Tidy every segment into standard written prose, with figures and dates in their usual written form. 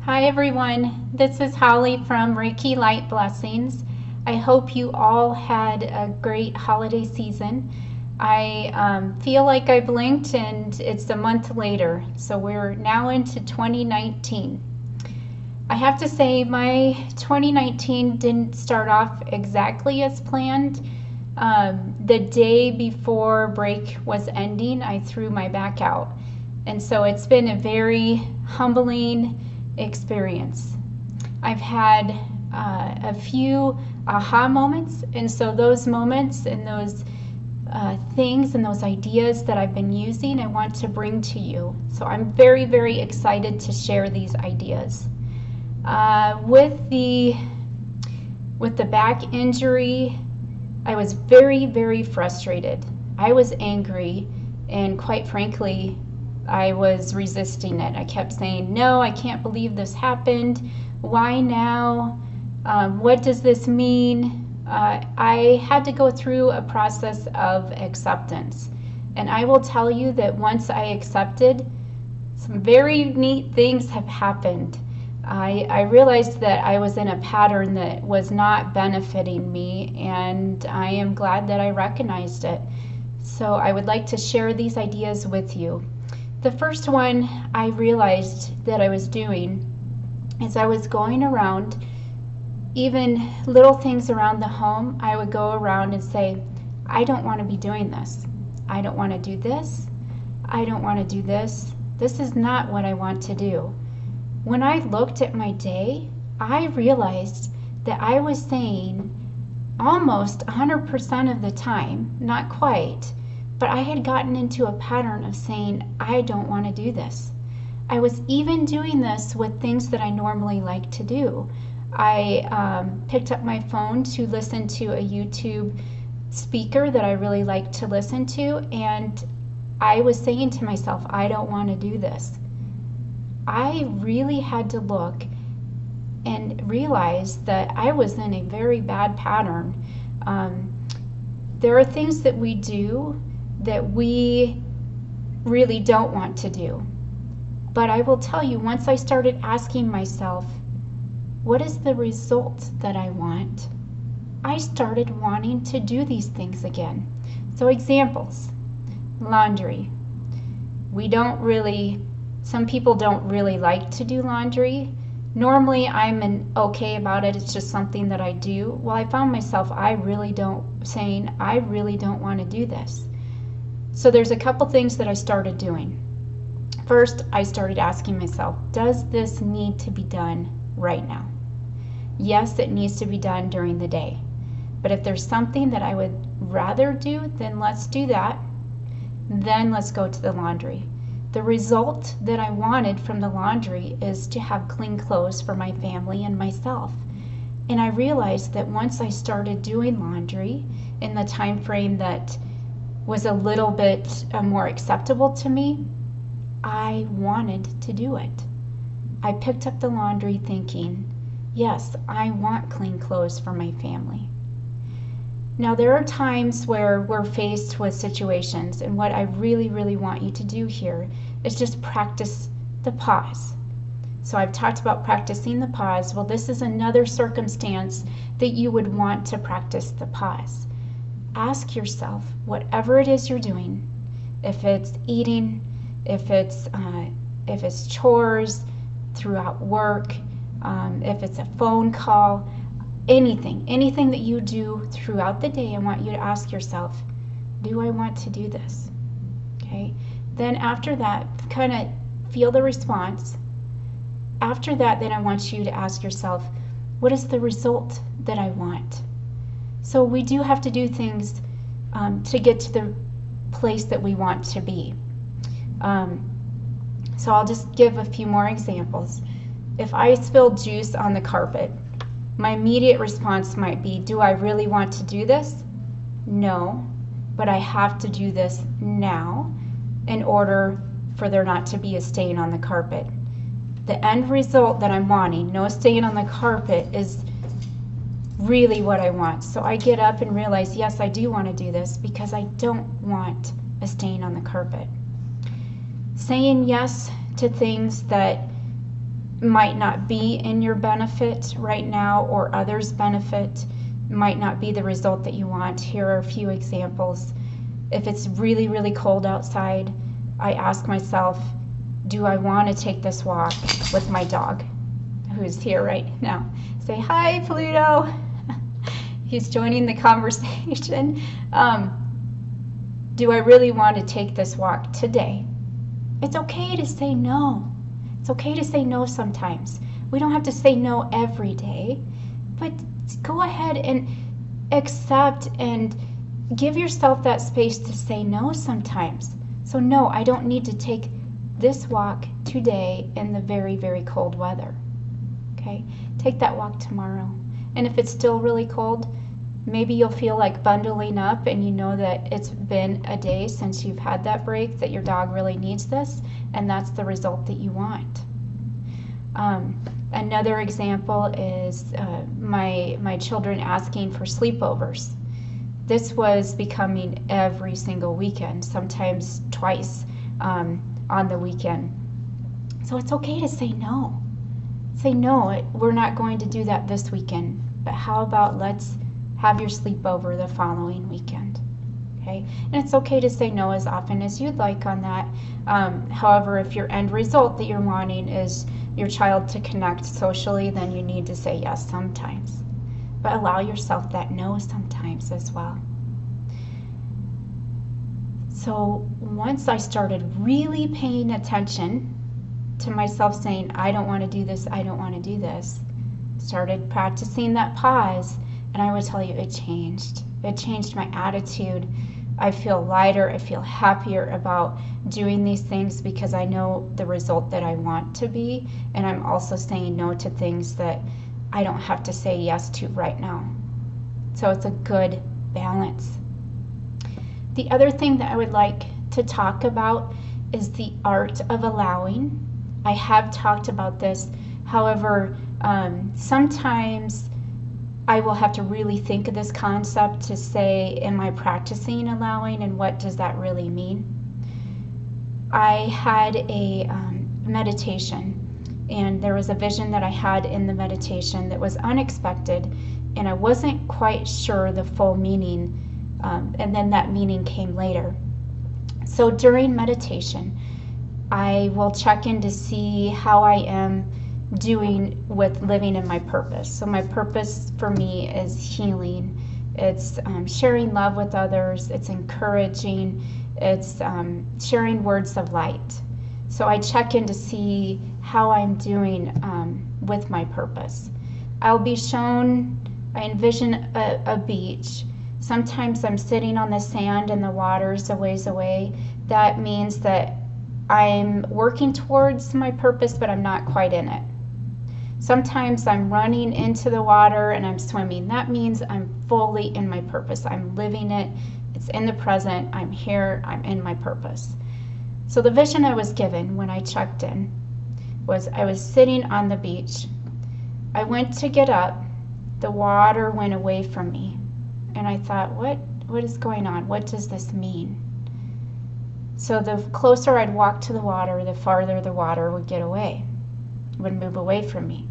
Hi everyone, this is Holly from Reiki Light Blessings. I hope you all had a great holiday season. I feel like I blinked and it's a month later, so we're now into 2019. I have to say my 2019 didn't start off exactly as planned. The day before break was ending, I threw my back out. And so it's been a very humbling experience. I've had a few aha moments, and so those moments and those things and those ideas that I've been using, I want to bring to you. So I'm very, very excited to share these ideas. With the back injury, I was very, very frustrated. I was angry, and quite frankly, I was resisting it. I kept saying, no, I can't believe this happened. Why now? What does this mean? I had to go through a process of acceptance. And I will tell you that once I accepted, some very neat things have happened. I realized that I was in a pattern that was not benefiting me, and I am glad that I recognized it. So I would like to share these ideas with you. The first one I realized that I was doing is I was going around, even little things around the home, I would go around and say, I don't want to be doing this. I don't want to do this. I don't want to do this. This is not what I want to do. When I looked at my day, I realized that I was saying almost 100% of the time, not quite, but I had gotten into a pattern of saying, I don't want to do this. I was even doing this with things that I normally like to do. I picked up my phone to listen to a YouTube speaker that I really like to listen to, and I was saying to myself, I don't want to do this. I really had to look and realize that I was in a very bad pattern. There are things that we do that we really don't want to do. But I will tell you, once I started asking myself, what is the result that I want? I started wanting to do these things again. So examples, laundry. Some people don't really like to do laundry. Normally I'm okay about it, it's just something that I do. Well, I found myself, I really don't want to do this. So there's a couple things that I started doing. First, I started asking myself, does this need to be done right now? Yes, it needs to be done during the day. But if there's something that I would rather do, then let's do that. Then let's go to the laundry. The result that I wanted from the laundry is to have clean clothes for my family and myself. And I realized that once I started doing laundry in the time frame that was a little bit more acceptable to me, I wanted to do it. I picked up the laundry thinking, yes, I want clean clothes for my family. Now, there are times where we're faced with situations, and what I really, really want you to do here is just practice the pause. So I've talked about practicing the pause. Well, this is another circumstance that you would want to practice the pause. Ask yourself, whatever it is you're doing, if it's eating, if it's chores throughout work, if it's a phone call, anything that you do throughout the day, I want you to ask yourself, do I want to do this? Okay. Then after that, kind of feel the response. After that, then I want you to ask yourself, what is the result that I want? So we do have to do things to get to the place that we want to be. So I'll just give a few more examples. If I spill juice on the carpet, my immediate response might be, do I really want to do this? No, but I have to do this now in order for there not to be a stain on the carpet. The end result that I'm wanting, no stain on the carpet, is really what I want. So I get up and realize, yes, I do want to do this because I don't want a stain on the carpet. Saying yes to things that might not be in your benefit right now, or others' benefit might not be the result that you want. Here are a few examples. If it's really, really cold outside, I ask myself, do I want to take this walk with my dog, who's here right now? Say, hi, Pluto. He's joining the conversation. Do I really want to take this walk today? It's okay to say no. It's okay to say no sometimes. We don't have to say no every day, but go ahead and accept and give yourself that space to say no sometimes. So no, I don't need to take this walk today in the very, very cold weather. Okay? Take that walk tomorrow. And if it's still really cold, maybe you'll feel like bundling up, and you know that it's been a day since you've had that break, that your dog really needs this, and that's the result that you want. Another example is my children asking for sleepovers. This was becoming every single weekend, sometimes twice on the weekend. So it's okay to say no. Say no, we're not going to do that this weekend, but how about let's have your sleepover the following weekend. Okay? And it's okay to say no as often as you'd like on that. However, if your end result that you're wanting is your child to connect socially, then you need to say yes sometimes. But allow yourself that no sometimes as well. So once I started really paying attention to myself saying, I don't want to do this, I don't want to do this, started practicing that pause, and I would tell you it changed. It changed my attitude. I feel lighter, I feel happier about doing these things because I know the result that I want to be, and I'm also saying no to things that I don't have to say yes to right now. So it's a good balance. The other thing that I would like to talk about is the art of allowing. I have talked about this, however, sometimes I will have to really think of this concept to say, am I practicing allowing, and what does that really mean? I had a meditation, and there was a vision that I had in the meditation that was unexpected, and I wasn't quite sure the full meaning, and then that meaning came later. So during meditation, I will check in to see how I am doing with living in my purpose. So my purpose for me is healing. It's sharing love with others. It's encouraging. It's sharing words of light. So I check in to see how I'm doing with my purpose. I'll be shown, I envision a beach. Sometimes I'm sitting on the sand and the water's a ways away. That means that I'm working towards my purpose, but I'm not quite in it. Sometimes I'm running into the water and I'm swimming. That means I'm fully in my purpose. I'm living it. It's in the present. I'm here. I'm in my purpose. So the vision I was given when I checked in was I was sitting on the beach. I went to get up. The water went away from me. And I thought, what is going on? What does this mean? So the closer I'd walk to the water, the farther the water would get away, would move away from me.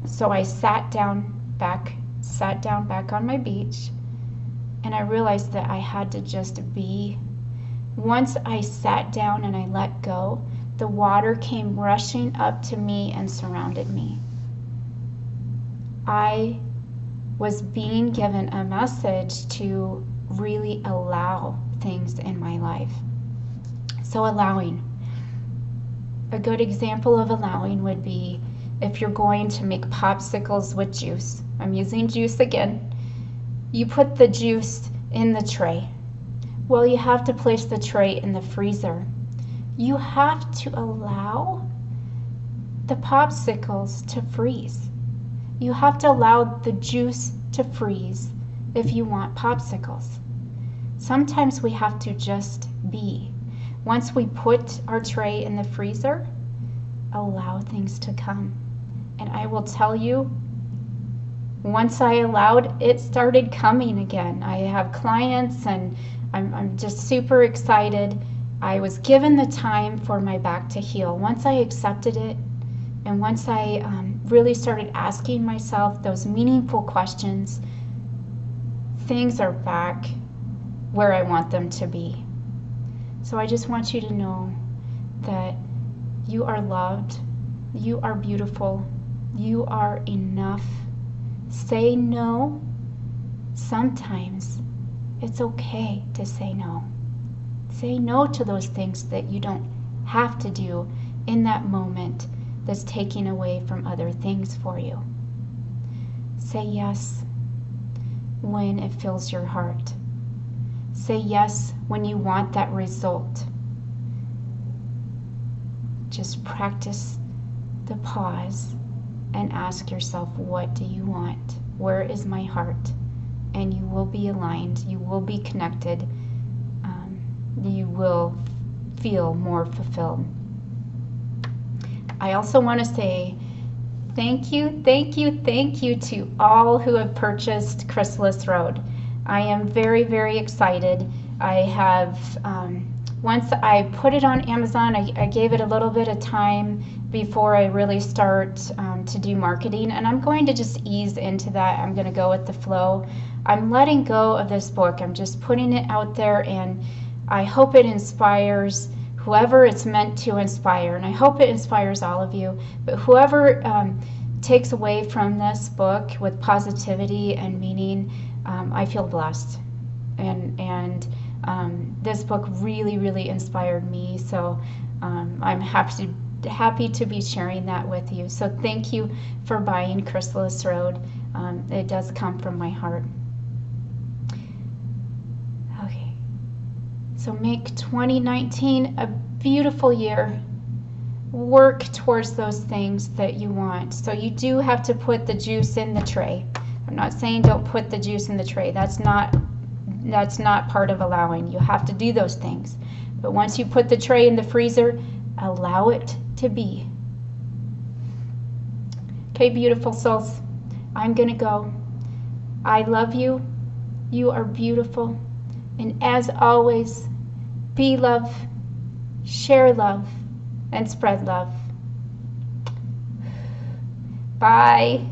So I sat down back on my beach, and I realized that I had to just be. Once I sat down and I let go, the water came rushing up to me and surrounded me. I was being given a message to really allow things in my life. So allowing. A good example of allowing would be if you're going to make popsicles with juice. I'm using juice again. You put the juice in the tray. Well, you have to place the tray in the freezer. You have to allow the popsicles to freeze. You have to allow the juice to freeze if you want popsicles. Sometimes we have to just be. Once we put our tray in the freezer, allow things to come. And I will tell you, once I allowed, it started coming again. I have clients and I'm just super excited. I was given the time for my back to heal. Once I accepted it And once I really started asking myself those meaningful questions, things are back where I want them to be. So I just want you to know that you are loved, you are beautiful, you are enough. Say no. Sometimes it's okay to say no. Say no to those things that you don't have to do in that moment that's taking away from other things for you. Say yes when it fills your heart. Say yes when you want that result. Just practice the pause and ask yourself, what do you want? Where is my heart? And you will be aligned. You will be connected. You will feel more fulfilled. I also want to say thank you to all who have purchased Chrysalis Road. I am very, very excited. I have, once I put it on Amazon, I gave it a little bit of time before I really start to do marketing, and I'm going to just ease into that. I'm going to go with the flow. I'm letting go of this book. I'm just putting it out there, and I hope it inspires whoever it's meant to inspire, and I hope it inspires all of you. But whoever takes away from this book with positivity and meaning, I feel blessed. And this book really, really inspired me. So I'm happy to be sharing that with you. So thank you for buying Chrysalis Road. It does come from my heart. Okay. So make 2019 a beautiful year. Work towards those things that you want. So you do have to put the juice in the tray. I'm not saying don't put the juice in the tray. That's not part of allowing. You have to do those things. But once you put the tray in the freezer, allow it to be. Okay, beautiful souls. I'm going to go. I love you. You are beautiful. And as always, be love, share love, and spread love. Bye.